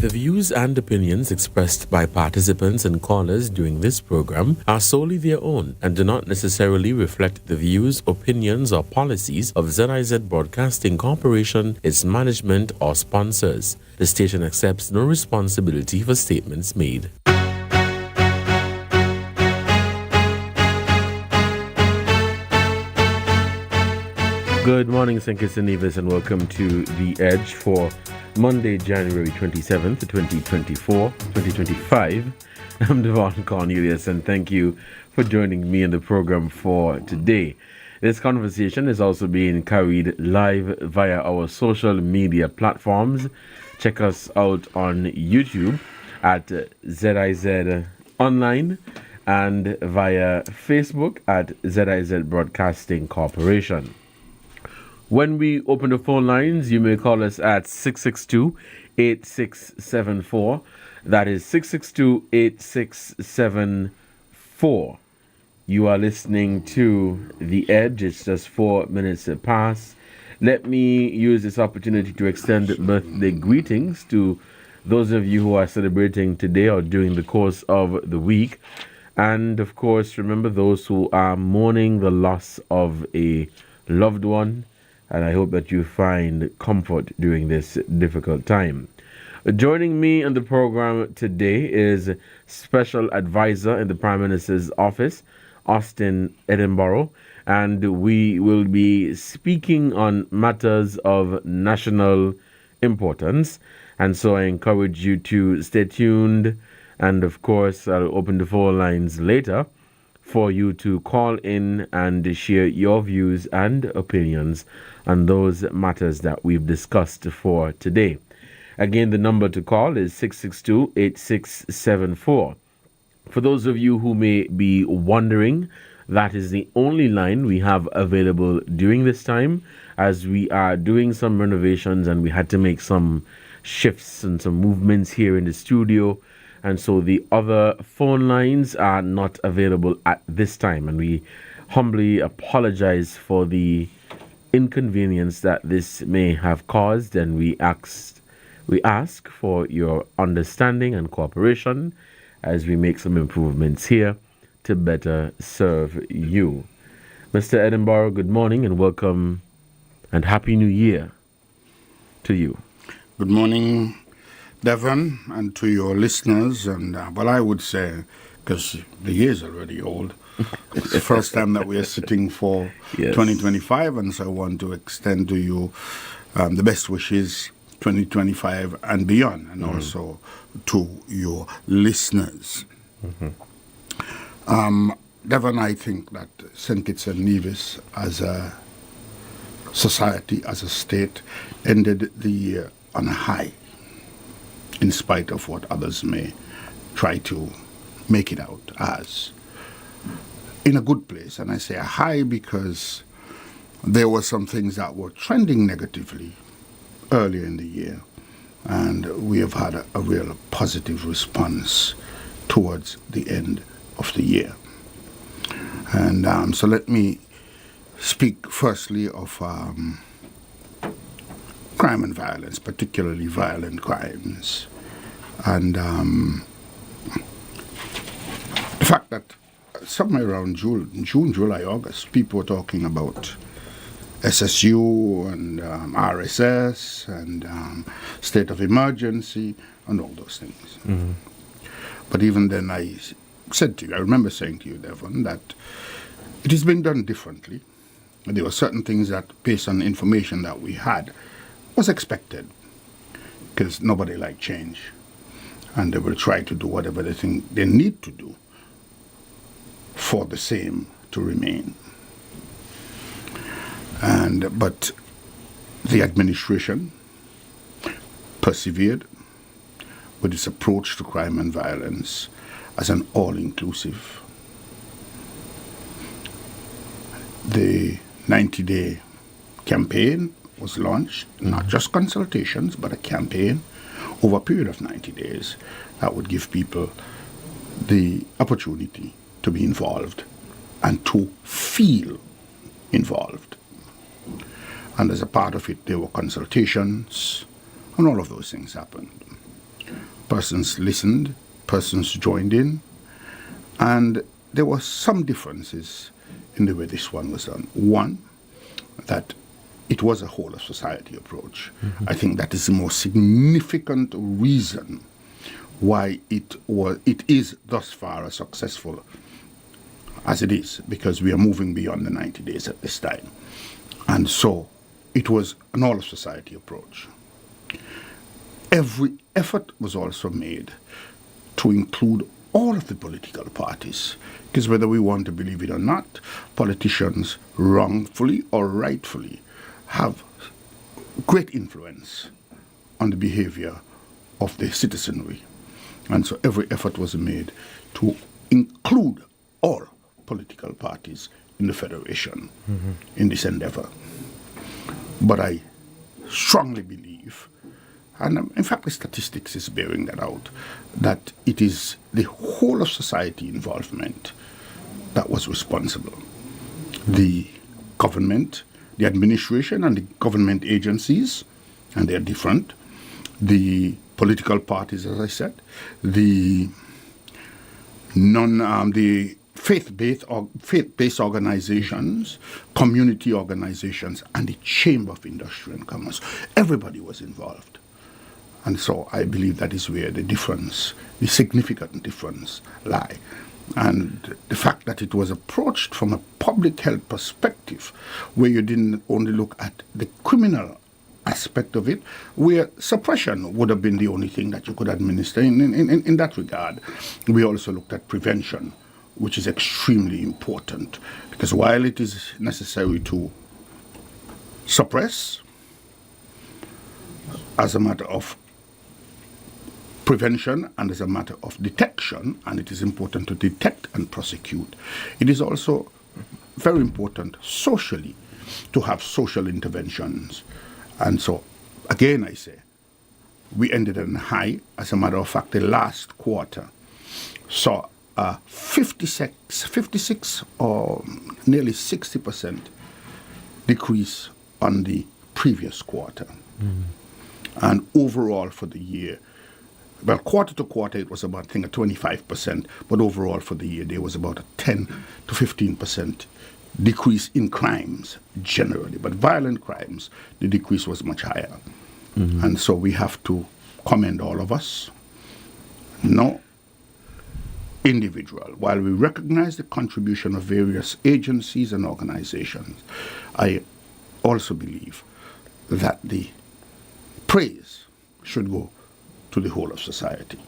The views and opinions expressed by participants and callers during this program are solely their own and do not necessarily reflect the views, opinions, or policies of ZIZ Broadcasting Corporation, its management, or sponsors. The station accepts no responsibility for statements made. Good morning, Sinkis and Nevis, and welcome to The Edge for Monday, January 27th, 2025. I'm Devonne Cornelius, and thank you for joining me in the program for today. This conversation is also being carried live via our social media platforms. Check us out on YouTube at ZIZ Online and via Facebook at ZIZ Broadcasting Corporation. When we open the phone lines, you may call us at 662-8674. That is 662-8674. You are listening to The Edge. It's just 4 minutes past. Let me use this opportunity to extend birthday greetings to those of you who are celebrating today or during the course of the week. And, of course, remember those who are mourning the loss of a loved one. And I hope that you find comfort during this difficult time. Joining me on the program today is Special Advisor in the Prime Minister's Office, Austin Edinburgh, and we will be speaking on matters of national importance. And so I encourage you to stay tuned, and of course I'll open the phone lines later for you to call in and share your views and opinions on those matters that we've discussed for today. Again, the number to call is 662-8674. For those of you who may be wondering, that is the only line we have available during this time, as we are doing some renovations and we had to make some shifts and some movements here in the studio. And so the other phone lines are not available at this time. And we humbly apologize for the inconvenience that this may have caused. And we ask for your understanding and cooperation as we make some improvements here to better serve you. Mr. Edinburgh, good morning and welcome and Happy New Year to you. Good morning, Devon, and to your listeners, and I would say, because the year's already old, it's the first time that we are sitting for 2025, and so I want to extend to you the best wishes 2025 and beyond, and also to your listeners. Devon, I think that St. Kitts and Nevis, as a society, as a state, ended the year on a high, in spite of what others may try to make it out as. In a good place, and I say a high because there were some things that were trending negatively earlier in the year, and we have had a real positive response towards the end of the year. And so let me speak firstly of crime and violence, particularly violent crimes. And the fact that somewhere around June, July, August, people were talking about SSU and RSS and state of emergency and all those things. But even then I remember saying to you, Devon, that it is being done differently. There were certain things that, based on information that we had, was expected, because nobody liked change, and they will try to do whatever they think they need to do for the same to remain. But the administration persevered with its approach to crime and violence as an all-inclusive. The 90-day campaign was launched, not just consultations, but a campaign over a period of 90 days that would give people the opportunity to be involved and to feel involved. And as a part of it, there were consultations, and all of those things happened. Persons listened, persons joined in, and there were some differences in the way this one was done. One, that it was a whole of society approach. I think that is the most significant reason why it is thus far as successful as it is, because we are moving beyond the 90 days at this time. And so it was an all of society approach. Every effort was also made to include all of the political parties, because whether we want to believe it or not, politicians wrongfully or rightfully have great influence on the behavior of the citizenry. And so every effort was made to include all political parties in the Federation in this endeavor. But I strongly believe, and in fact the statistics is bearing that out, that it is the whole of society involvement that was responsible. The government, the administration and the government agencies, and they're different, the political parties, as I said, the faith-based organizations, community organizations, and the Chamber of Industry and Commerce. Everybody was involved. And so I believe that is where the difference, the significant difference, lie. And the fact that it was approached from a public health perspective, where you didn't only look at the criminal aspect of it, where suppression would have been the only thing that you could administer in that regard. We also looked at prevention, which is extremely important, because while it is necessary to suppress as a matter of prevention and as a matter of detection, and it is important to detect and prosecute, it is also very important socially to have social interventions. And so, again, I say, we ended on a high. As a matter of fact, the last quarter saw a 56 or nearly 60% decrease on the previous quarter. And overall for the year, well, quarter to quarter, it was about, I think, a 25%, but overall for the year, there was about a 10 to 15% decrease in crimes generally. But violent crimes, the decrease was much higher. And so we have to commend all of us. No individual. While we recognize the contribution of various agencies and organizations, I also believe that the praise should go to the whole of society.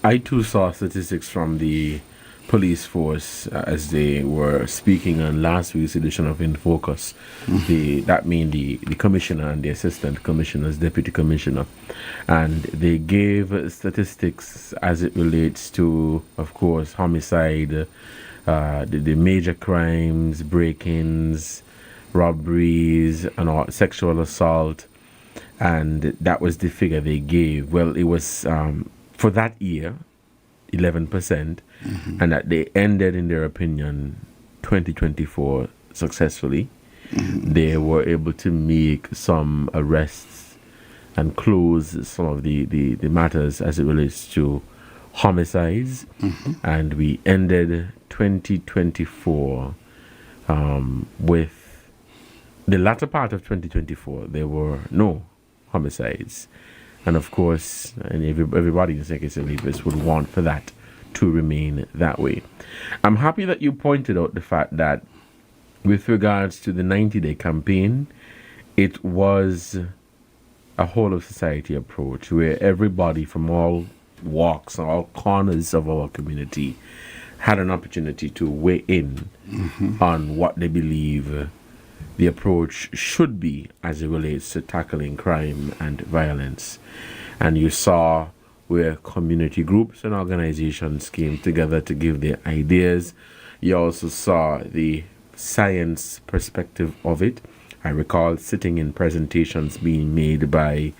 I too saw statistics from the police force as they were speaking on last week's edition of In Focus. That means the commissioner and the assistant commissioners, deputy commissioner, and they gave statistics as it relates to, of course, homicide, the major crimes, break-ins, robberies, and all, sexual assault. And that was the figure they gave. Well, it was for that year 11%, and that they ended, in their opinion, 2024 successfully. They were able to make some arrests and close some of the matters as it relates to homicides, and we ended 2024 with the latter part of 2024. There were no homicides. And of course, and everybody in St. Kitts and Nevis would want for that to remain that way. I'm happy that you pointed out the fact that with regards to the 90-day campaign, it was a whole of society approach where everybody from all walks, all corners of our community had an opportunity to weigh in on what they believe the approach should be as it relates to tackling crime and violence. And you saw where community groups and organizations came together to give their ideas. You also saw the science perspective of it. I recall sitting in presentations being made by,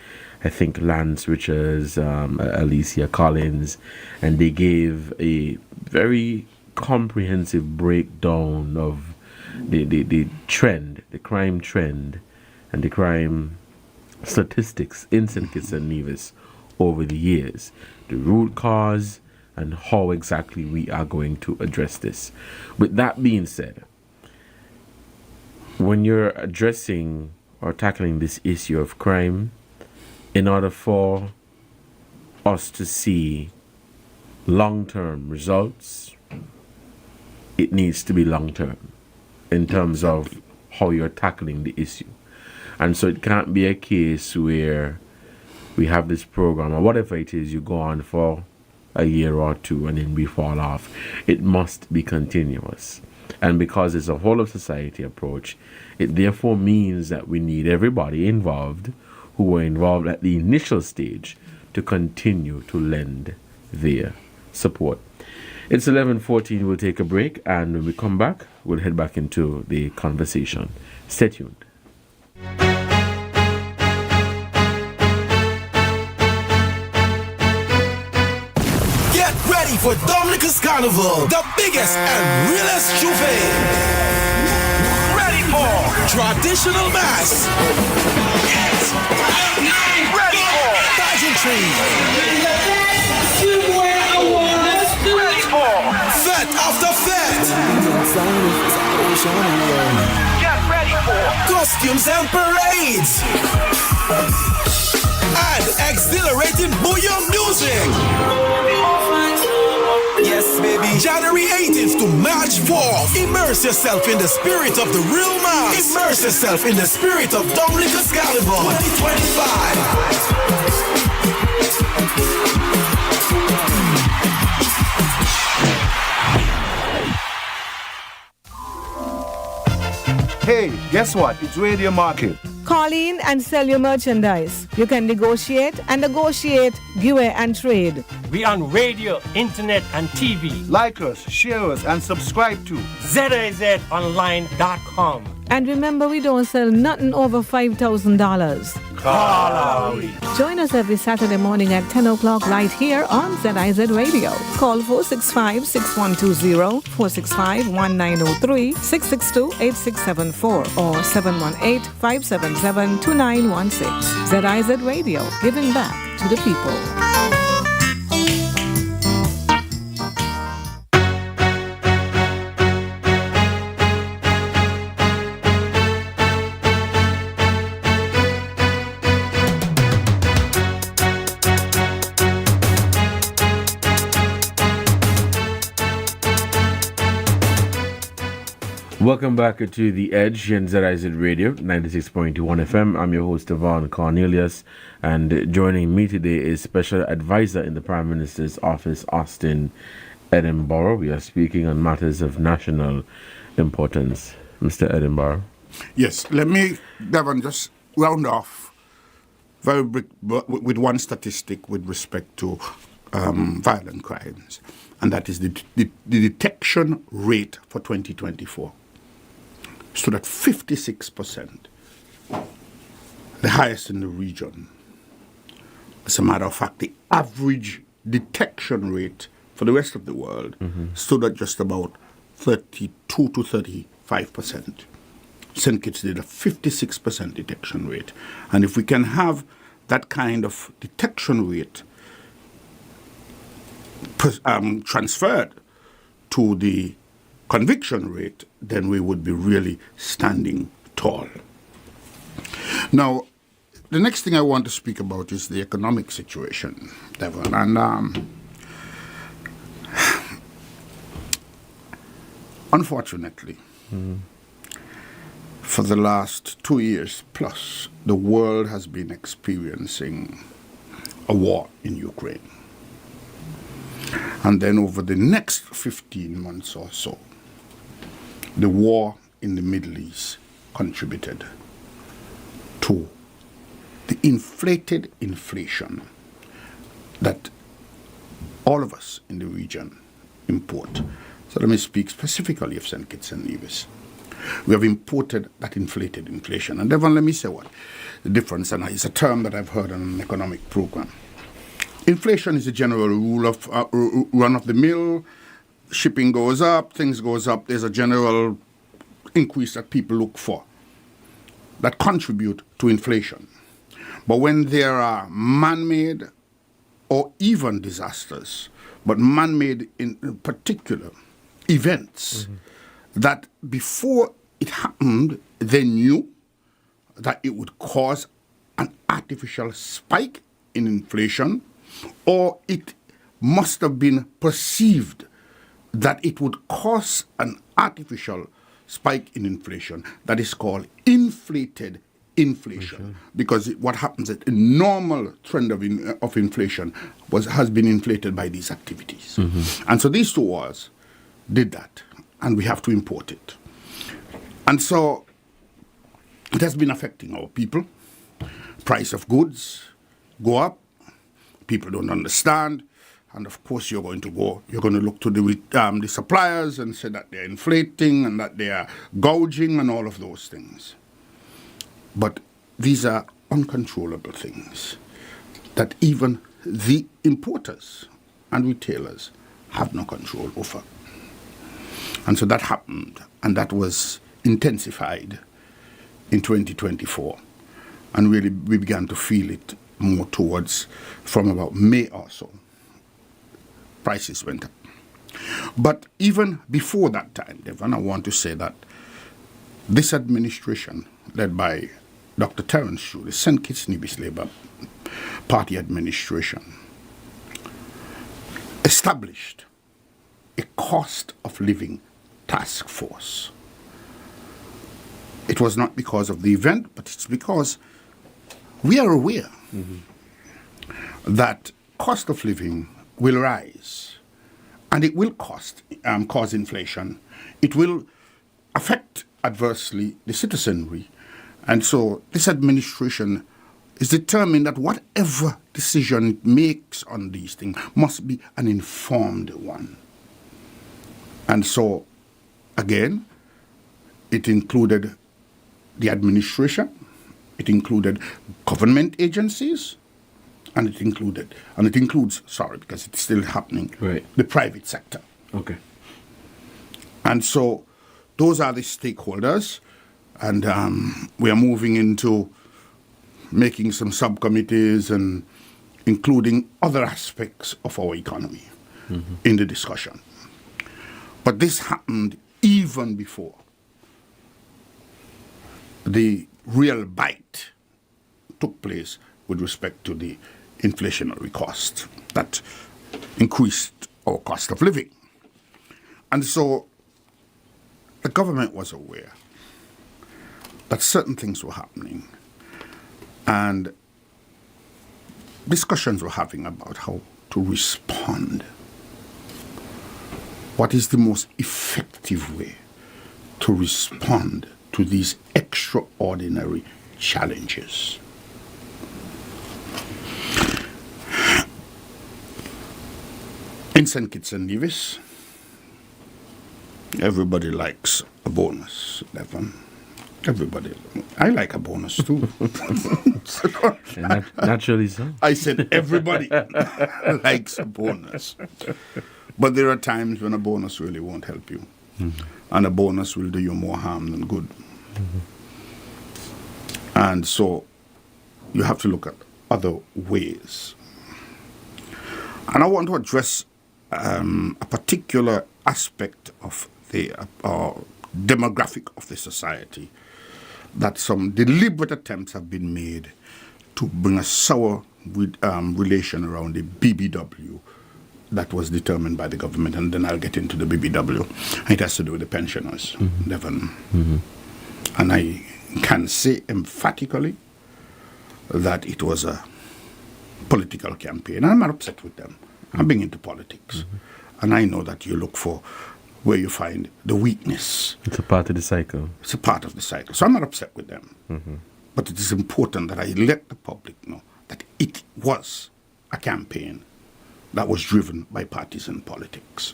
I think, Lance Richards, Alicia Collins, and they gave a very comprehensive breakdown of the trend, the crime trend, and the crime statistics in St. Kitts and Nevis over the years, the root cause, and how exactly we are going to address this. With that being said, when you're addressing or tackling this issue of crime, in order for us to see long-term results, it needs to be long-term in terms of how you're tackling the issue. And so it can't be a case where we have this program or whatever it is, you go on for a year or two and then we fall off. It must be continuous. And because it's a whole of society approach, it therefore means that we need everybody involved who were involved at the initial stage to continue to lend their support. It's 11:14. We'll take a break, and when we come back, we'll head back into the conversation. Stay tuned. Get ready for Dominica's Carnival, the biggest and realest juve. Ready for traditional mass. Yes. Ready for pageantry. Ready for fete after fete. Get ready for costumes and parades. And exhilarating bouillon music. Yes, baby. January 18th to March 4th. Immerse yourself in the spirit of the real mass. Immerse yourself in the spirit of Dominica's Carnival 2025. Hey, guess what? It's Radio Market. Call in and sell your merchandise. You can negotiate, give and trade. We on radio, internet, and TV. Like us, share us, and subscribe to ZIZonline.com. And remember, we don't sell nothing over $5,000. Join us every Saturday morning at 10 o'clock right here on ZIZ Radio. Call 465-6120, 465-1903, 662-8674, or 718-577-2916. ZIZ Radio, giving back to the people. Welcome back to The Edge here in ZIZ Radio, 96.21 FM. I'm your host, Devonne Cornelius, and joining me today is Special Advisor in the Prime Minister's Office, Austin Edinburgh. We are speaking on matters of national importance. Mr. Edinburgh. Yes, let me, Devon, just round off with one statistic with respect to violent crimes, and that is the detection rate for 2024. Stood at 56%, the highest in the region. As a matter of fact, the average detection rate for the rest of the world stood at just about 32 to 35%. St. Kitts did a 56% detection rate. And if we can have that kind of detection rate transferred to the conviction rate, then we would be really standing tall. Now, the next thing I want to speak about is the economic situation, Devon. And unfortunately, for the last 2 years plus, the world has been experiencing a war in Ukraine. And then over the next 15 months or so, the war in the Middle East contributed to the inflated inflation that all of us in the region import. So let me speak specifically of St. Kitts and Nevis. We have imported that inflated inflation. And Devon, let me say what the difference, and it's a term that I've heard on an economic program. Inflation is a general rule of run-of-the-mill. Shipping goes up, things goes up. There's a general increase that people look for that contribute to inflation. But when there are man-made or even disasters, but man-made in particular events that before it happened, they knew that it would cause an artificial spike in inflation, or it must have been perceived that it would cause an artificial spike in inflation that is called inflated inflation, because what happens is a normal trend of inflation has been inflated by these activities. And so these two wars did that, and we have to import it. And so it has been affecting our people. Price of goods go up, people don't understand, and of course you're going to look to the suppliers and say that they're inflating and that they are gouging and all of those things. But these are uncontrollable things that even the importers and retailers have no control over. And so that happened, and that was intensified in 2024. And really we began to feel it more towards from about May or so. Prices went up. But even before that time, Devon, I want to say that this administration, led by Dr. Terence Shue, the St. Kitts Nevis Labour Party administration, established a cost of living task force. It was not because of the event, but it's because we are aware that cost of living will rise, and it will cause inflation. It will affect adversely the citizenry. And so this administration is determined that whatever decision it makes on these things must be an informed one. And so, again, it included the administration, it included government agencies, and it includes, because it's still happening, the private sector. Okay. And so those are the stakeholders, and we are moving into making some subcommittees and including other aspects of our economy in the discussion. But this happened even before the real bite took place with respect to the inflationary cost that increased our cost of living. And so the government was aware that certain things were happening, and discussions were having about how to respond. What is the most effective way to respond to these extraordinary challenges? In St. Kitts and Nevis, everybody likes a bonus, Devon. Everybody. I like a bonus too. Naturally so. I said everybody likes a bonus. But there are times when a bonus really won't help you. And a bonus will do you more harm than good. And so you have to look at other ways. And I want to address a particular aspect of the demographic of the society, that some deliberate attempts have been made to bring a sour relation around the BBW that was determined by the government, and then I'll get into the BBW. It has to do with the pensioners, Devon. And I can say emphatically that it was a political campaign. And I'm not upset with them. I'm being into politics. And I know that you look for where you find the weakness. It's a part of the cycle. It's a part of the cycle. So I'm not upset with them. But it is important that I let the public know that it was a campaign that was driven by partisan politics.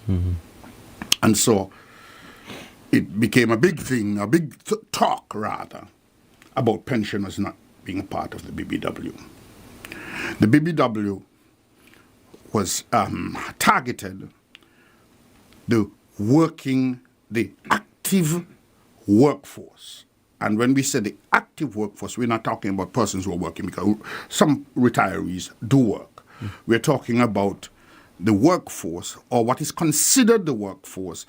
And so it became a big thing, a big talk, rather, about pensioners not being a part of the BBW. The BBW was targeted the active workforce. And when we say the active workforce, we're not talking about persons who are working, because some retirees do work. We're talking about the workforce, or what is considered the workforce,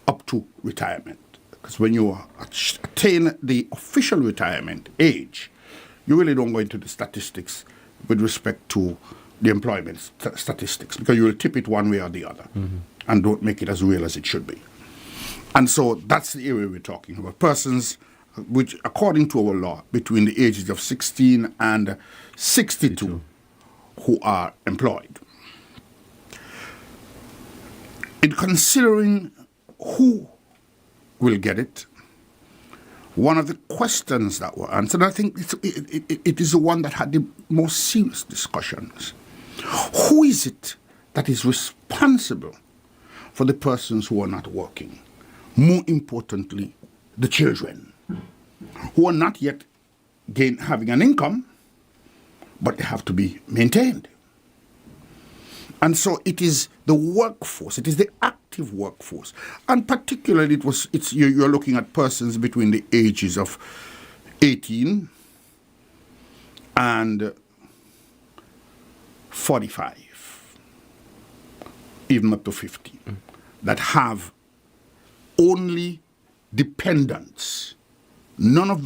up to retirement. Because when you attain the official retirement age, you really don't go into the statistics with respect to the employment statistics, because you will tip it one way or the other and don't make it as real as it should be. And so that's the area we're talking about. Persons which, according to our law, between the ages of 16 and 62 who are employed. In considering who will get it, one of the questions that were answered, I think it is the one that had the most serious discussions. Who is it that is responsible for the persons who are not working? More importantly, the children, who are not yet having an income, but they have to be maintained. And so it is the workforce, it is the active workforce. And particularly you're looking at persons between the ages of 18 and 45, even up to 50, that have only dependents. None of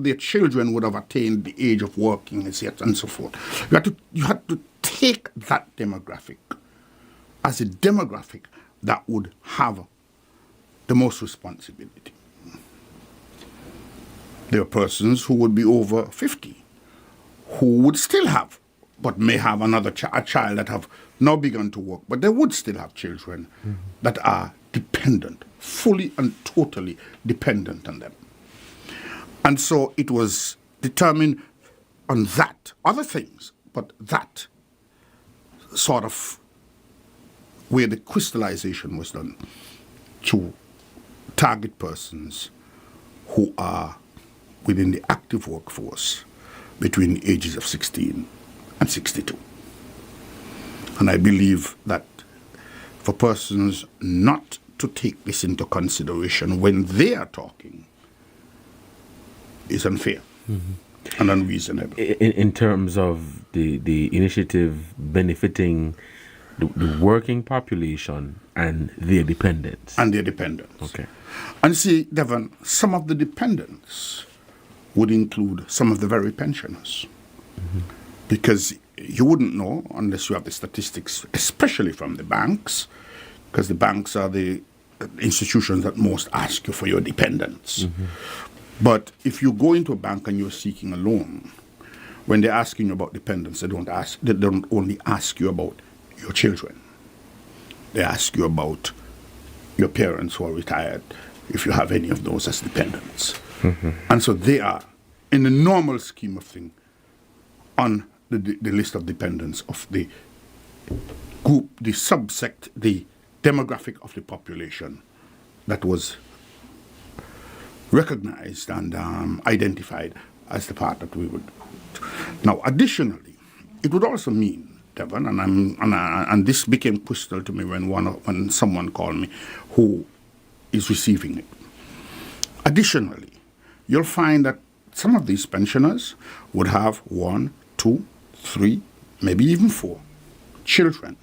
their children would have attained the age of working as yet, and so forth. You had to take that demographic as a demographic that would have the most responsibility. There are persons who would be over 50, who would still have, but may have a child that have now begun to work, but they would still have children that are dependent, fully and totally dependent on them. And so it was determined on that, other things, but that sort of where the crystallization was done to target persons who are within the active workforce between the ages of 16 and 62. And I believe that for persons not to take this into consideration when they are talking is unfair and unreasonable. In terms of the initiative benefiting the working population and their dependents. Okay. And see, Devon, some of the dependents would include some of the very pensioners. Because you wouldn't know unless you have the statistics, especially from the banks, because the banks are the institutions that most ask you for your dependents. But if you go into a bank and you're seeking a loan, when they're asking you about dependents, they don't only ask you about your children. They ask you about your parents who are retired, if you have any of those as dependents. And so they are, in the normal scheme of things, on the list of dependents of the group, the subsect, the demographic of the population that was recognized and identified as the part that we would. Now, additionally, it would also mean, Devon, and this became crystal to me when someone called me who is receiving it. Additionally, you'll find that some of these pensioners would have 1, 2, 3, maybe even 4 children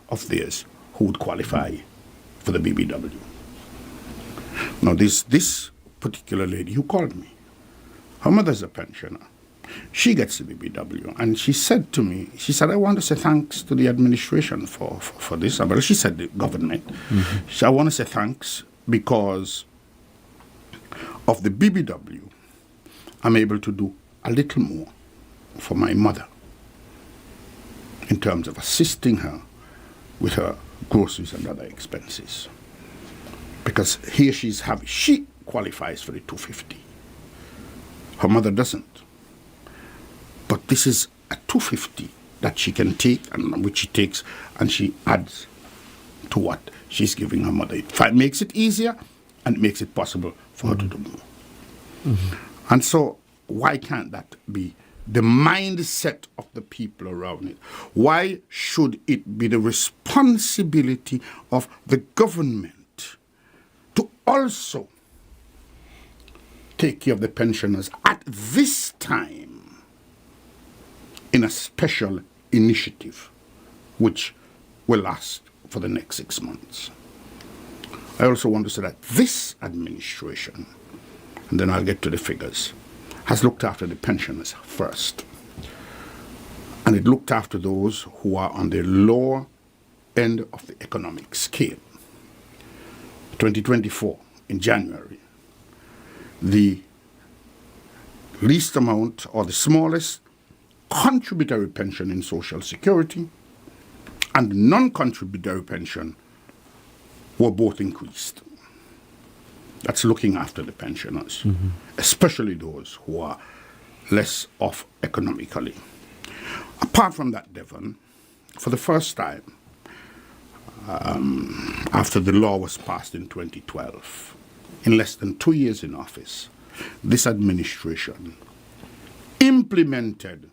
of theirs who would qualify for the BBW. Now, this particular lady who called me, her mother's a pensioner. She gets the BBW, and she said to me, I want to say thanks to the administration for this. Well, she said the government. I want to say thanks because of the BBW, I'm able to do a little more for my mother in terms of assisting her with her groceries and other expenses. Because here she qualifies for the 250. Her mother doesn't. But this is a 250 that she can take, and which she takes, and she adds to what she's giving her mother. It makes it easier, and it makes it possible for her to do more. And so, why can't that be the mindset of the people around it? Why should it be the responsibility of the government to also take care of the pensioners at this time in a special initiative, which will last for the next 6 months. I also want to say that this administration, and then I'll get to the figures, has looked after the pensioners first. And it looked after those who are on the lower end of the economic scale. 2024, in January, the least amount or the smallest contributory pension in Social Security and non-contributory pension were both increased. That's looking after the pensioners, especially those who are less off economically. Apart from that, Devon, for the first time, after the law was passed in 2012, in less than 2 years in office, this administration implemented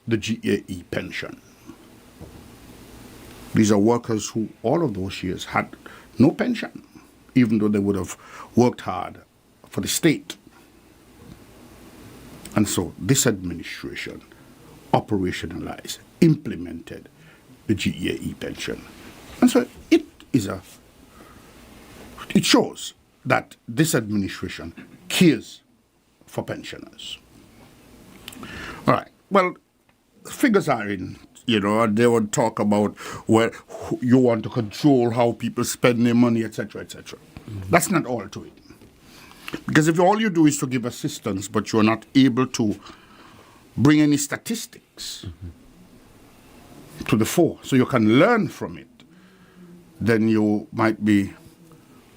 the GAE pension. These are workers who all of those years had no pension, even though they would have worked hard for the state. And so this administration operationalized, implemented the GAE pension. And so it shows that this administration cares for pensioners. All right. Well, figures are in, they would talk about where you want to control how people spend their money, etc., etc. That's not all to it. Because if all you do is to give assistance, but you're not able to bring any statistics to the fore, so you can learn from it, then you might be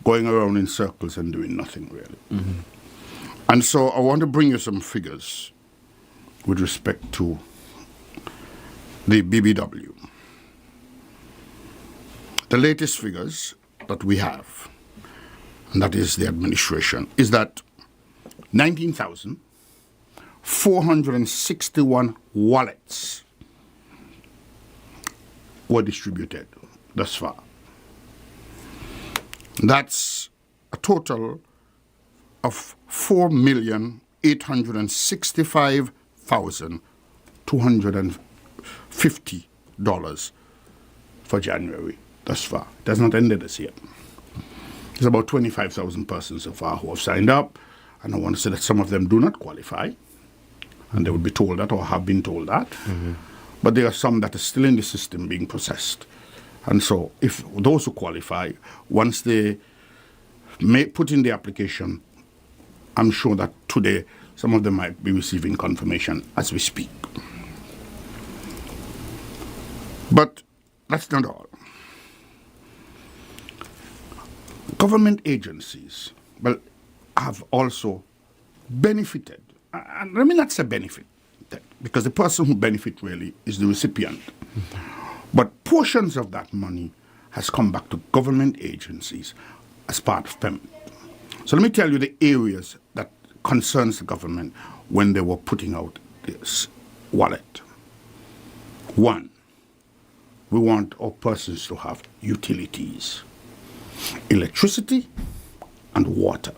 going around in circles and doing nothing really. And so I want to bring you some figures with respect to the BBW. The latest figures that we have, and that is the administration, is that 19,461 wallets were distributed thus far. That's a total of $4,865,250 for January thus far. It has not ended this year. There's about 25,000 persons so far who have signed up, and I want to say that some of them do not qualify, and they would be told that or have been told that. But there are some that are still in the system being processed. And so if those who qualify, once they may put in the application, I'm sure that today some of them might be receiving confirmation as we speak. But that's not all. Government agencies, have also benefited. And let me not say benefit, because the person who benefits really is the recipient. But portions of that money has come back to government agencies as part of payment. So let me tell you the areas that concerns the government when they were putting out this wallet. One, we want our persons to have utilities, electricity and water.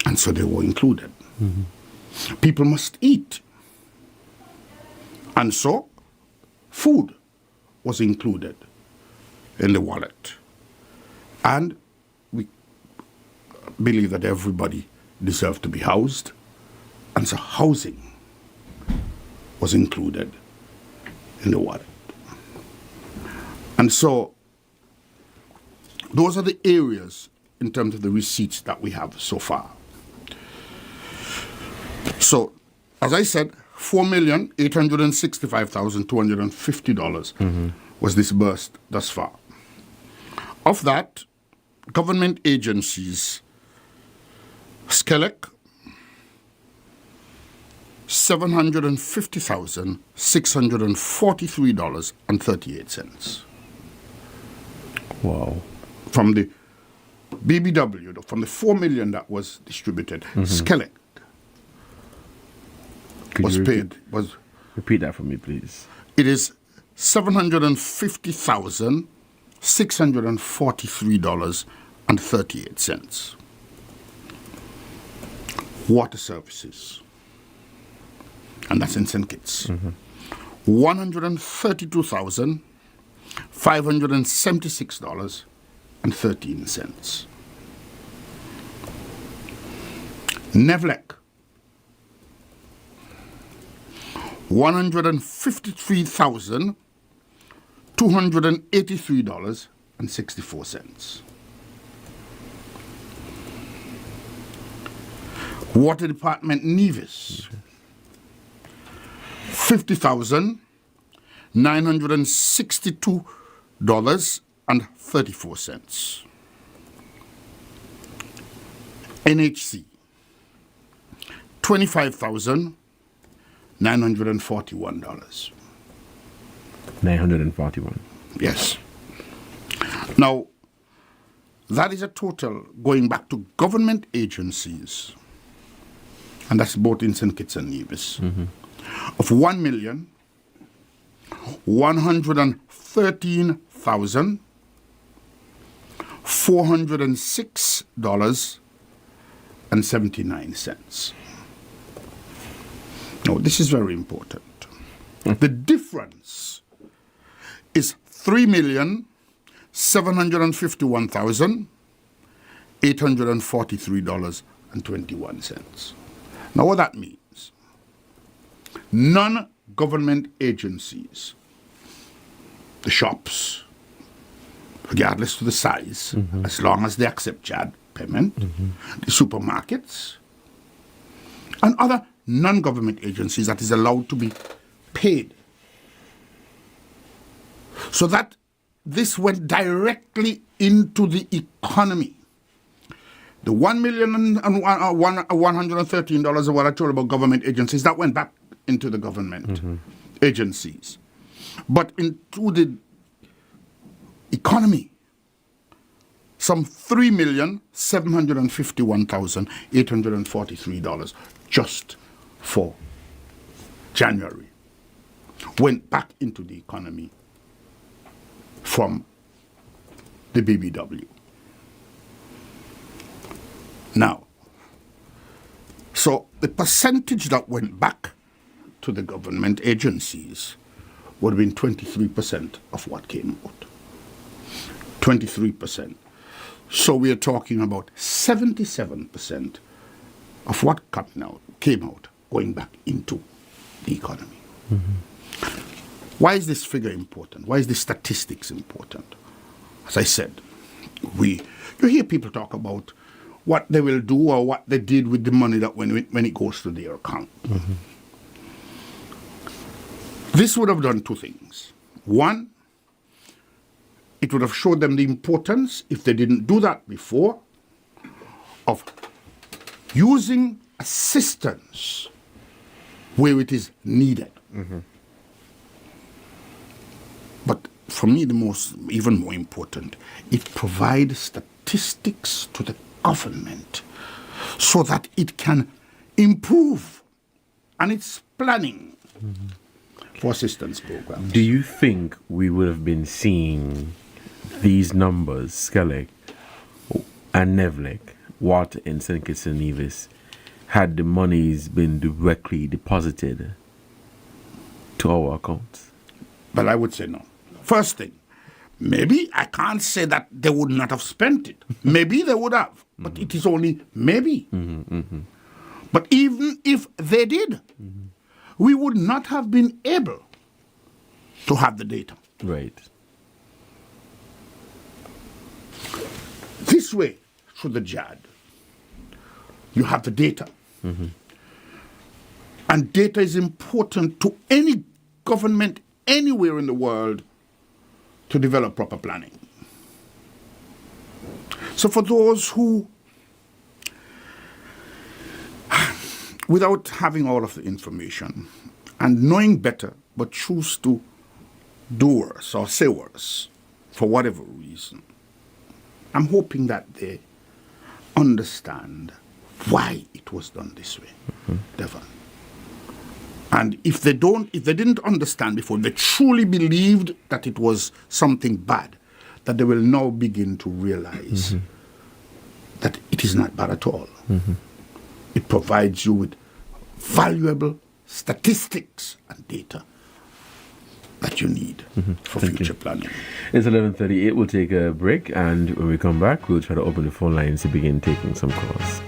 And so they were included. People must eat. And so food was included in the wallet. And we believe that everybody deserves to be housed. And so housing was included in the wallet. And so those are the areas in terms of the receipts that we have so far. So, as I said, $4,865,250 was disbursed thus far. Of that, government agencies, SCELEC, $750,643.38. Wow. From the BBW, from the 4 million that was distributed, SCELEC repeat that for me, please. It is $750,643.38. Water services, and that's in St. Kitts, $132,576.13. Nevlec, $153,283.64. Water Department Nevis, $50,962.34. NHC, $25,941. 941. Yes. Now, that is a total going back to government agencies, and that's both in St. Kitts and Nevis, of $1,113,406.79. Now, this is very important. The difference is $3,751,843.21. Now, what that means, non-government agencies, the shops, regardless of the size, as long as they accept JAD payment, the supermarkets, and other non-government agencies that is allowed to be paid. So that this went directly into the economy. The $1,113 of what I told about government agencies, that went back into the government agencies. But into the economy, some $3,751,843 just for January went back into the economy from the BBW. Now, so the percentage that went back to the government agencies would have been 23% of what came out. 23%. So we are talking about 77% of what came out going back into the economy. Why is this figure important? Why is this statistics important? As I said, you hear people talk about what they will do or what they did with the money that when it goes to their account. This would have done two things. One, it would have showed them the importance, if they didn't do that before, of using assistance where it is needed. But for me, even more important, it provides statistics to the government so that it can improve on its planning for assistance programs. Do you think we would have been seeing these numbers, Skellig and Nevlec, Water in St. Kitts and Nevis, had the monies been directly deposited to our accounts? But I would say no. First thing, maybe I can't say that they would not have spent it. Maybe they would have, but it is only maybe. But even if they did, we would not have been able to have the data. Right. This way, through the JAD, you have the data. And data is important to any government anywhere in the world to develop proper planning. So for those who, without having all of the information and knowing better, but choose to do worse or say worse for whatever reason, I'm hoping that they understand why it was done this way, Devon. And if they didn't understand before, they truly believed that it was something bad, that they will now begin to realize that it is not bad at all. It provides you with valuable statistics and data that you need for future planning. It's 11:38. We'll take a break, and when we come back, we'll try to open the phone lines to begin taking some calls.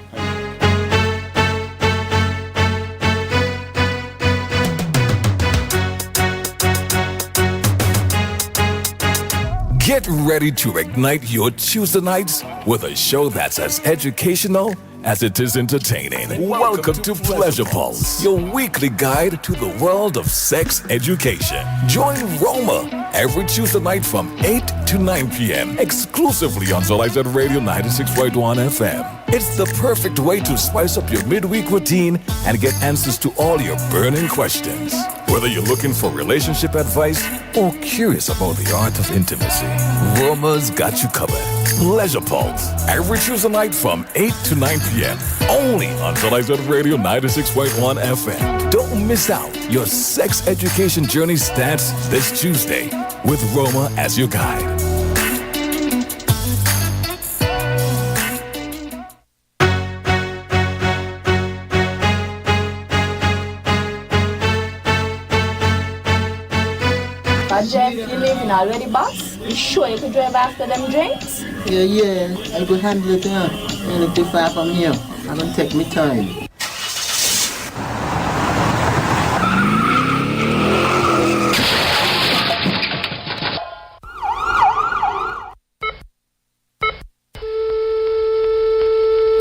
Get ready to ignite your Tuesday nights with a show that's as educational as it is entertaining. Welcome to Pleasure Pulse, your weekly guide to the world of sex education. Join Roma every Tuesday night from 8 to 9 p.m. exclusively on ZIZ Radio 96.1 FM. It's the perfect way to spice up your midweek routine and get answers to all your burning questions. Whether you're looking for relationship advice or curious about the art of intimacy, Roma's got you covered. Pleasure Pulse, every Tuesday night from 8 to 9 p.m. Only on ZIZ Radio 96.1 FM. Don't miss out. Your sex education journey starts this Tuesday with Roma as your guide. Jeff, you leaving already, boss? You sure you could drive after them drinks? Yeah, I could handle it, Ain't too far from here. I'm gonna take me time.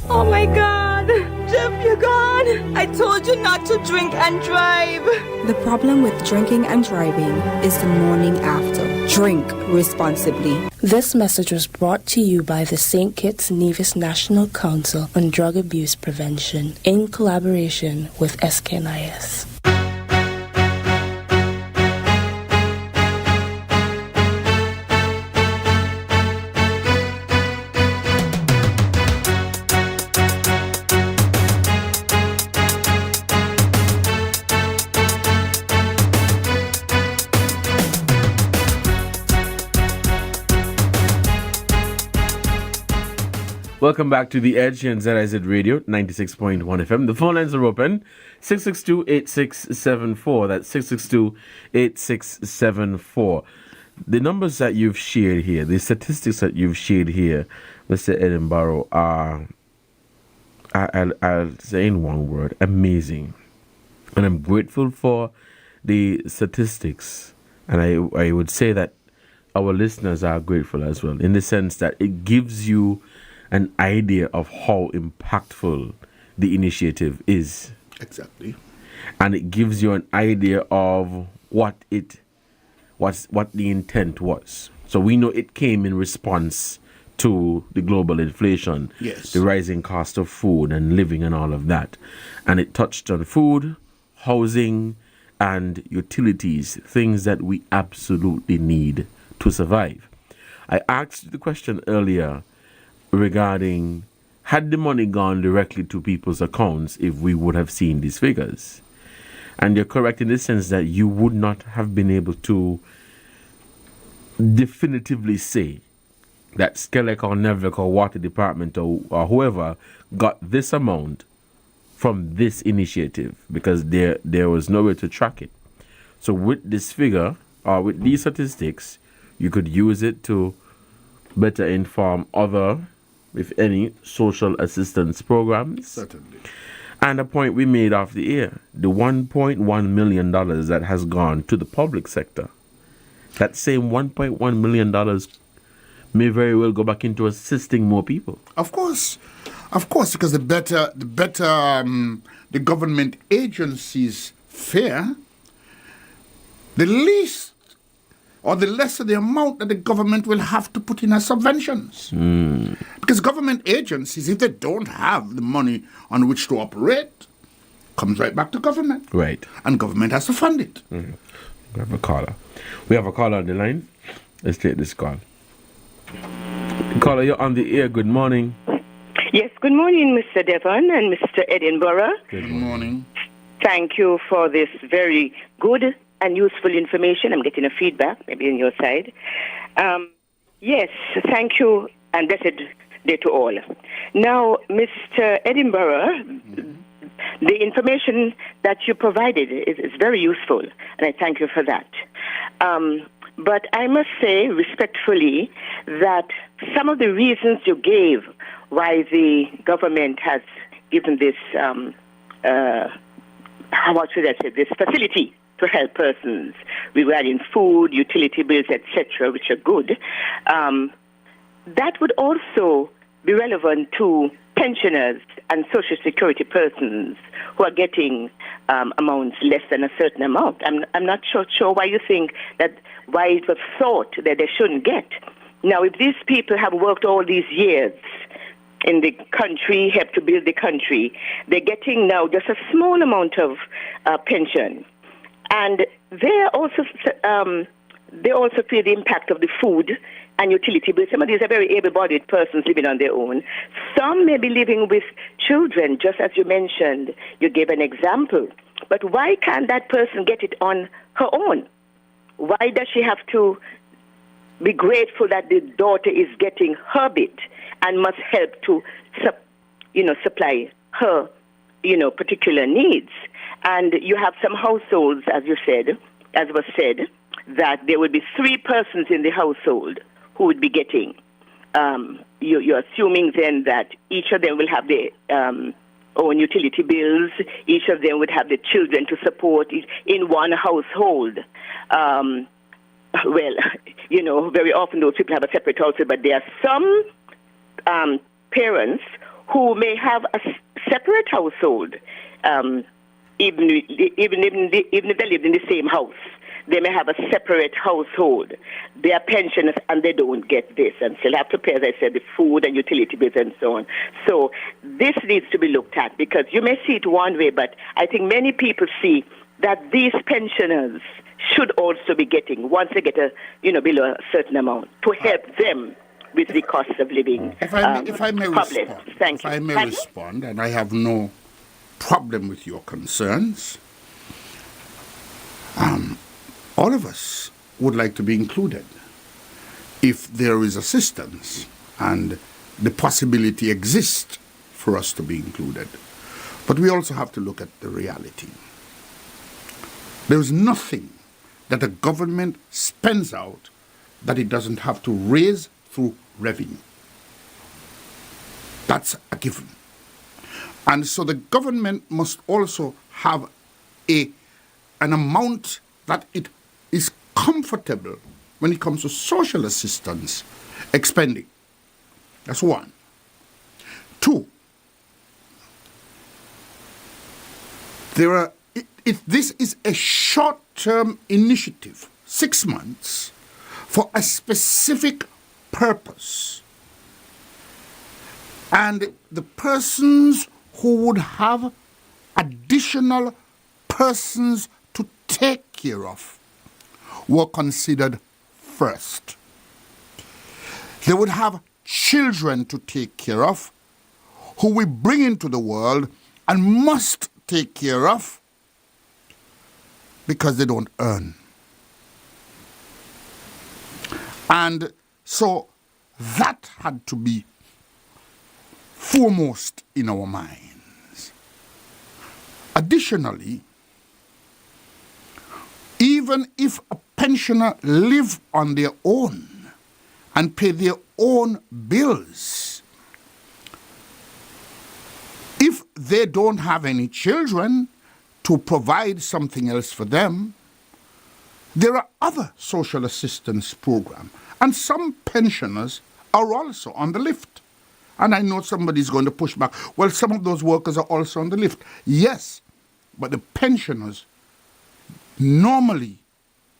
Oh my God! Jeff, you're gone! I told you not to drink and drive! The problem with drinking and driving is the morning after. Drink responsibly. This message was brought to you by the St. Kitts Nevis National Council on Drug Abuse Prevention in collaboration with SKNIS. Welcome back to The Edge here on ZIZ Radio 96.1 FM. The phone lines are open. 662-8674. That's 662-8674. The numbers that you've shared here, the statistics that you've shared here, Mr. Edinburgh, are, I'll say in one word, amazing. And I'm grateful for the statistics. And I would say that our listeners are grateful as well, in the sense that it gives you an idea of how impactful the initiative is. Exactly. And it gives you an idea of what the intent was. So we know it came in response to the global inflation, yes, the rising cost of food and living and all of that. And it touched on food, housing, and utilities, things that we absolutely need to survive. I asked the question earlier regarding, had the money gone directly to people's accounts if we would have seen these figures? And you're correct in the sense that you would not have been able to definitively say that Skelec or Nevik or Water Department or whoever got this amount from this initiative, because there was no way to track it. So with this figure, or with these statistics, you could use it to better inform other, if any, social assistance programs. Certainly. And a point we made off the air, the $1.1 million that has gone to the public sector, that same $1.1 million may very well go back into assisting more people. Of course, because the better the government agencies fare, the least or the lesser the amount that the government will have to put in as subventions. Because government agencies, if they don't have the money on which to operate, comes right back to government. Right. And government has to fund it. We have a caller. We have a caller on the line. Let's take this call. Caller, you're on the air. Good morning. Yes, good morning, Mr. Devon and Mr. Edinburgh. Good morning. Thank you for this very good and useful information. I'm getting a feedback, maybe on your side. Yes, thank you, and blessed day to all. Now, Mr. Edinburgh, the information that you provided is very useful, and I thank you for that. But I must say what that some of the reasons you gave why the government has given this, how should I say, this facility to help persons regarding food, utility bills, etc., which are good, that would also be relevant to pensioners and social security persons who are getting amounts less than a certain amount. I'm not sure why you think that, why it was thought that they shouldn't get. Now, if these people have worked all these years in the country, helped to build the country, they're getting now just a small amount of pension. And they also feel the impact of the food and utility bills. Some of these are very able-bodied persons living on their own. Some may be living with children, just as you mentioned. You gave an example. But why can't that person get it on her own? Why does she have to be grateful that the daughter is getting her bit and must help to supply her, particular needs? And you have some households, as was said, that there would be 3 persons in the household who would be getting. You're assuming then that each of them will have their own utility bills. Each of them would have the children to support in one household. Very often those people have a separate household, but there are some parents who may have a separate household, even if they live in the same house. They may have a separate household. They are pensioners and they don't get this and still have to pay, as I said, the food and utility bills and so on. So this needs to be looked at, because you may see it one way, but I think many people see that these pensioners should also be getting, once they get below a certain amount, to help them with the cost of living. If I may respond, and I have no problem with your concerns. All of us would like to be included if there is assistance and the possibility exists for us to be included. But we also have to look at the reality. There is nothing that a government spends out that it doesn't have to raise through revenue. That's a given. And so the government must also have an amount that it is comfortable when it comes to social assistance expending. That's one. 2, if this is a short-term initiative, 6 months, for a specific purpose, and the persons who would have additional persons to take care of were considered first. They would have children to take care of who we bring into the world and must take care of because they don't earn. And so that had to be foremost in our minds. Additionally, even if a pensioner live on their own and pay their own bills, if they don't have any children to provide something else for them, there are other social assistance programs. And some pensioners are also on the lift. And I know somebody's going to push back. Well, some of those workers are also on the lift. Yes, but the pensioners normally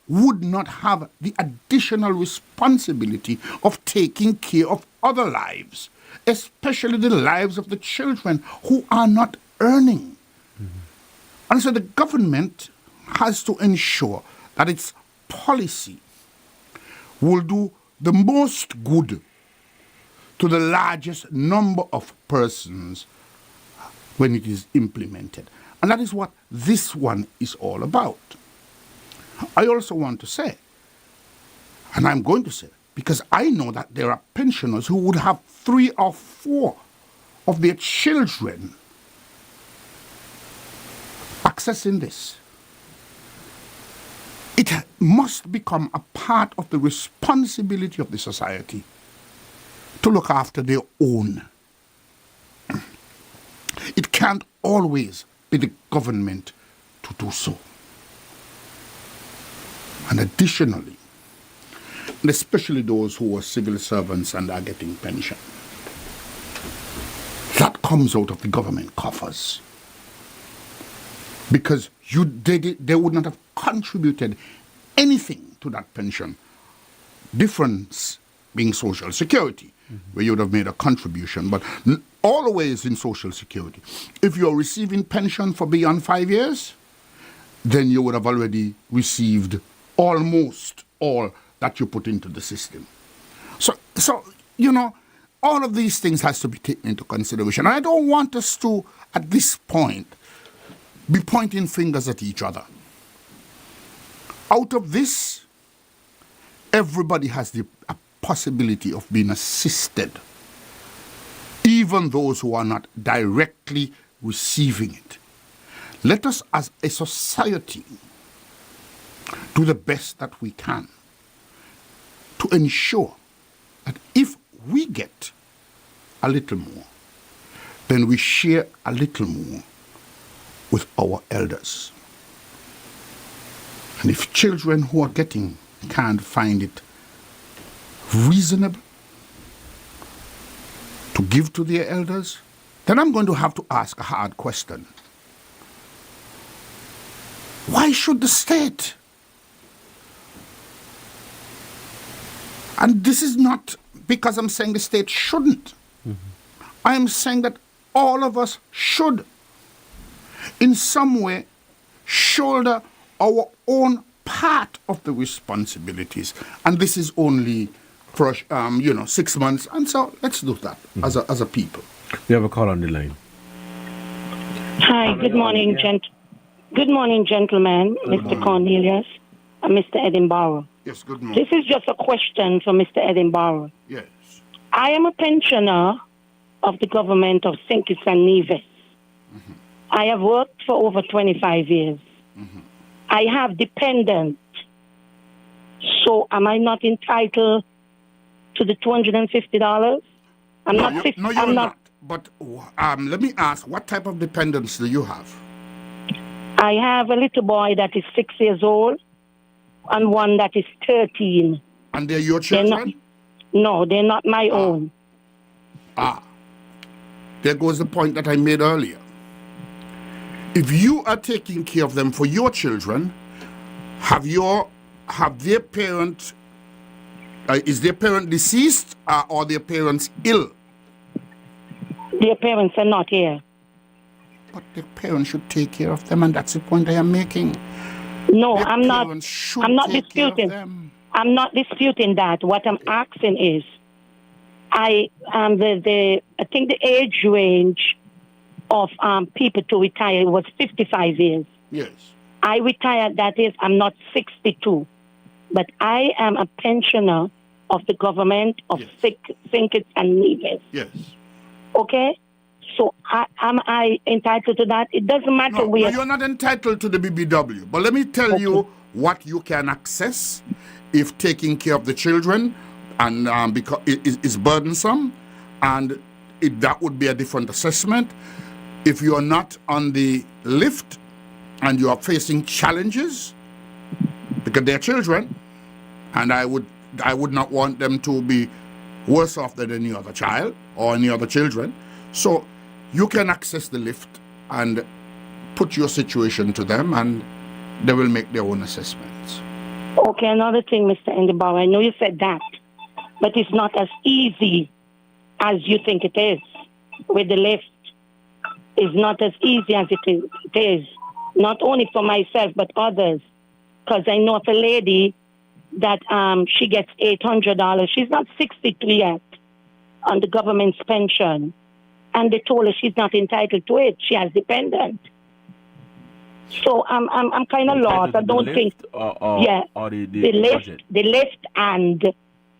would not have the additional responsibility of taking care of other lives, especially the lives of the children who are not earning. Mm-hmm. And so the government has to ensure that its policy will do the most good to the largest number of persons when it is implemented. And that is what this one is all about. I also want to say, and I'm going to say, because I know that there are pensioners who would have 3 or 4 of their children accessing this. it must become a part of the responsibility of the society to look after their own. It can't always be the government to do so. And additionally, and especially those who are civil servants and are getting pension, that comes out of the government coffers. Because they would not have contributed anything to that pension. Difference being Social Security, where you would have made a contribution, but always in Social Security. If you're receiving pension for beyond 5 years, then you would have already received almost all that you put into the system. So all of these things has to be taken into consideration. And I don't want us to, at this point, be pointing fingers at each other. Out of this, everybody has the possibility of being assisted, even those who are not directly receiving it. Let us, as a society, do the best that we can to ensure that if we get a little more, then we share a little more with our elders. And if children who are getting can't find it reasonable to give to their elders, then I'm going to have to ask a hard question. Why should the state? And this is not because I'm saying the state shouldn't. I am saying that all of us should, in some way, shoulder our own part of the responsibilities. And this is only for 6 months. And so let's do that as a people. We have a call on the line. Hi, good morning, gentlemen, Mr. Cornelius and Mr. Edinburgh. Yes, good morning. This is just a question for Mr. Edinburgh. Yes. I am a pensioner of the government of St. Kitts and Nevis. I have worked for over 25 years. I have dependents. So am I not entitled to the $250? You're not. But let me ask, what type of dependents do you have? I have a little boy that is 6 years old and one that is 13. And they're your children? They're not my own. There goes the point that I made earlier. If you are taking care of them for your children, have their parent, is their parent deceased or their parents ill? Their parents are not here. But their parents should take care of them, and that's the point I am making. No, I'm not disputing. I'm not disputing that. What I'm asking is, I think the age range of people to retire was 55 years. Yes. I retired, that is, I'm not 62, but I am a pensioner of the government of St. Kitts and Nevis. Yes. Okay? So am I entitled to that? It doesn't matter where. No, you're not entitled to the BBW. But let me tell you what you can access if taking care of the children and because it is burdensome, and that would be a different assessment. If you are not on the lift and you are facing challenges, because they're children, and I would not want them to be worse off than any other child or any other children. So you can access the lift and put your situation to them, and they will make their own assessments. Okay, another thing, Mr. Endenbauer, I know you said that, but it's not as easy as you think it is with the lift. It's not as easy as it is, not only for myself, but others. Because I know of a lady that she gets $800. She's not 63 yet on the government's pension. And they told her she's not entitled to it. She has dependent. So I'm kind of lost. I don't think. Or the lift and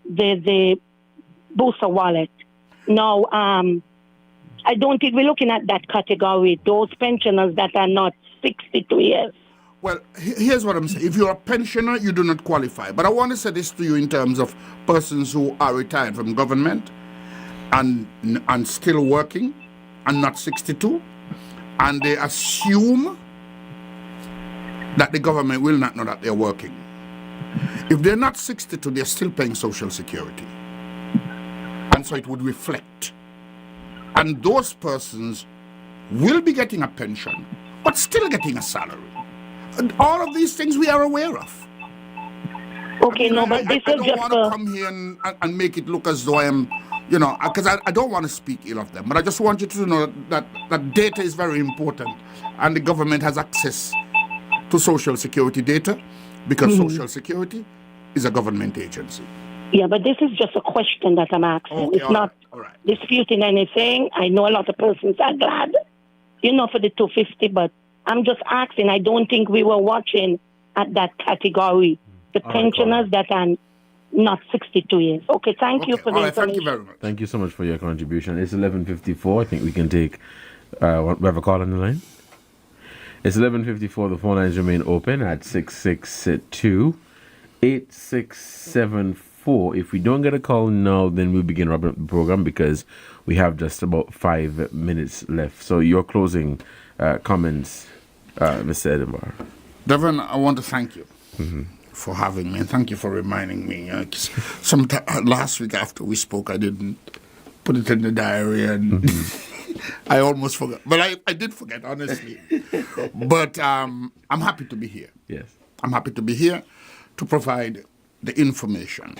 the booster wallet. Now, I don't think we're looking at that category. Those pensioners that are not 62 years. Well, here's what I'm saying. If you're a pensioner, you do not qualify. But I want to say this to you in terms of persons who are retired from government and still working and not 62, and they assume that the government will not know that they're working. If they're not 62, they're still paying Social Security. And so it would reflect. And those persons will be getting a pension, but still getting a salary. And all of these things we are aware of. Okay, no, but this I is don't just want to come here and make it look as though I am, because I don't want to speak ill of them. But I just want you to know that data is very important. And the government has access to Social Security data because Social Security is a government agency. Yeah, but this is just a question that I'm asking. Okay, it's not disputing anything. I know a lot of persons are glad, for the 250, but I'm just asking. I don't think we were watching at that category, the pensioners that are not 62 years. Okay, thank you for the information. Thank you very much. Thank you so much for your contribution. It's 11:54. I think we can take, we have a call on the line. It's 11:54. The phone lines remain open at 662-8674. If we don't get a call now, then we'll begin wrapping up the program because we have just about 5 minutes left. So your closing comments, Mr. Edinburgh. Devon, I want to thank you for having me, and thank you for reminding me. Last week after we spoke, I didn't put it in the diary, and I almost forgot. But I did forget, honestly. But I'm happy to be here. Yes. I'm happy to be here to provide the information,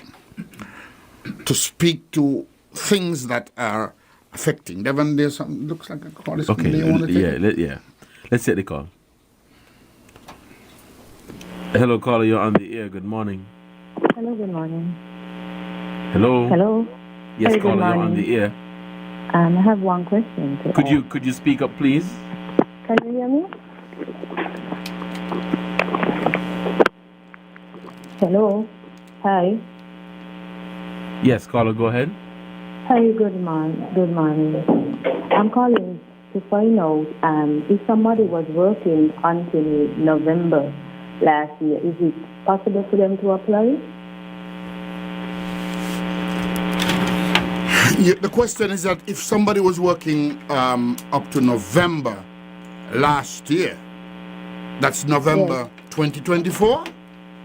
to speak to things that are affecting. Devon, there's some, looks like a call is okay. Let's take the call. Hello, caller, you're on the air. Good morning. Hello, good morning. Hello. Hello. Yes, Hey, caller, good you're on morning. the air. I have one question. Could you speak up, please? Can you hear me? Hello. Hi. Yes, caller, go ahead. Hi. Good morning. Good morning. I'm calling to find out if somebody was working until November last year, is it possible for them to apply? The question is that if somebody was working up to November last year, that's November 2024?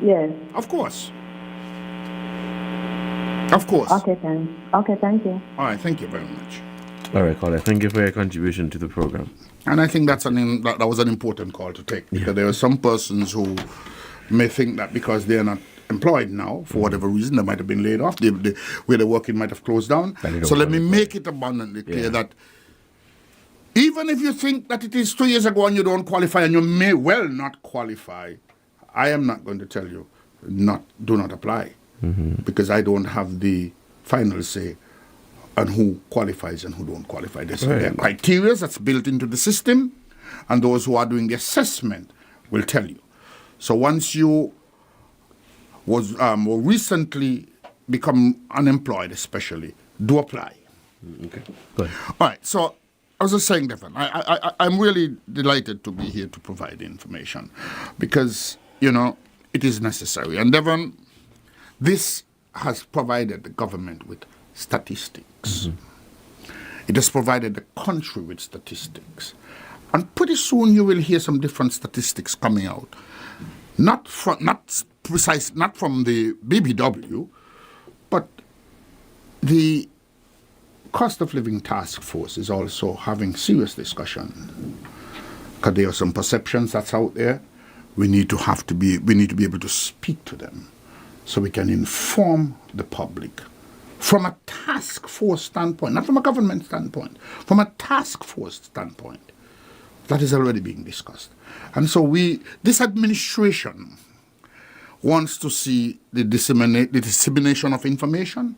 Yes. Of course. Of course. Okay, thanks. Okay, thank you. All right, thank you very much. All right, caller, thank you for your contribution to the program. And I think that was an important call to take, because there are some persons who may think that because they are not employed now, for whatever reason, they might have been laid off, where they're working might have closed down. So let me make it abundantly clear that even if you think that it is 2 years ago and you don't qualify, and you may well not qualify, I am not going to tell you do not apply, because I don't have the final say on who qualifies and who don't qualify. There are criteria that's built into the system, and those who are doing the assessment will tell you. So once you was more recently become unemployed, especially, do apply. Okay. Go ahead. All right. So I was just saying, Devon, I'm really delighted to be here to provide information because, it is necessary. And Devon, this has provided the government with statistics. It has provided the country with statistics. And pretty soon you will hear some different statistics coming out. Not from the BBW, but the cost of living task force is also having serious discussion, because there are some perceptions that's out there. We need to be able to speak to them so we can inform the public from a task force standpoint, not from a government standpoint, from a task force standpoint. That is already being discussed. And so this administration wants to see the dissemination of information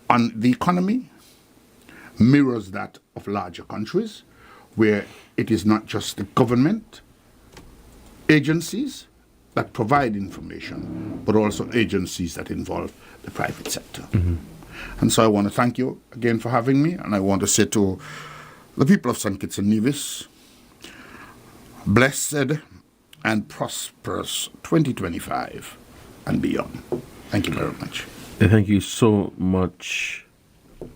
on the economy mirrors that of larger countries, where it is not just the government agencies that provide information, but also agencies that involve the private sector. And so I want to thank you again for having me, and I want to say to the people of St. Kitts and Nevis, blessed and prosperous 2025 and beyond. Thank you very much. Thank you so much,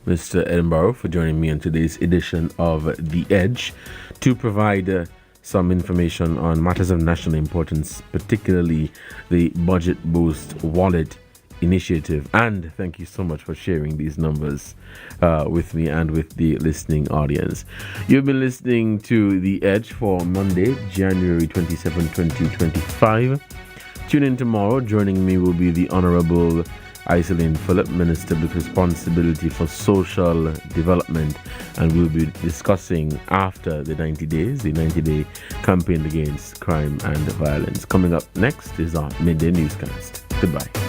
Mr. Edinburgh, for joining me on today's edition of The Edge to provide some information on matters of national importance, particularly the Budget Boost Wallet initiative. And thank you so much for sharing these numbers with me and with the listening audience. You've been listening to The Edge for Monday, January 27, 2025. Tune in tomorrow. Joining me will be the Honorable Iselin Phillip, Minister with responsibility for social development, and we'll be discussing after the 90 days, the 90-day campaign against crime and violence. Coming up next is our midday newscast. Goodbye.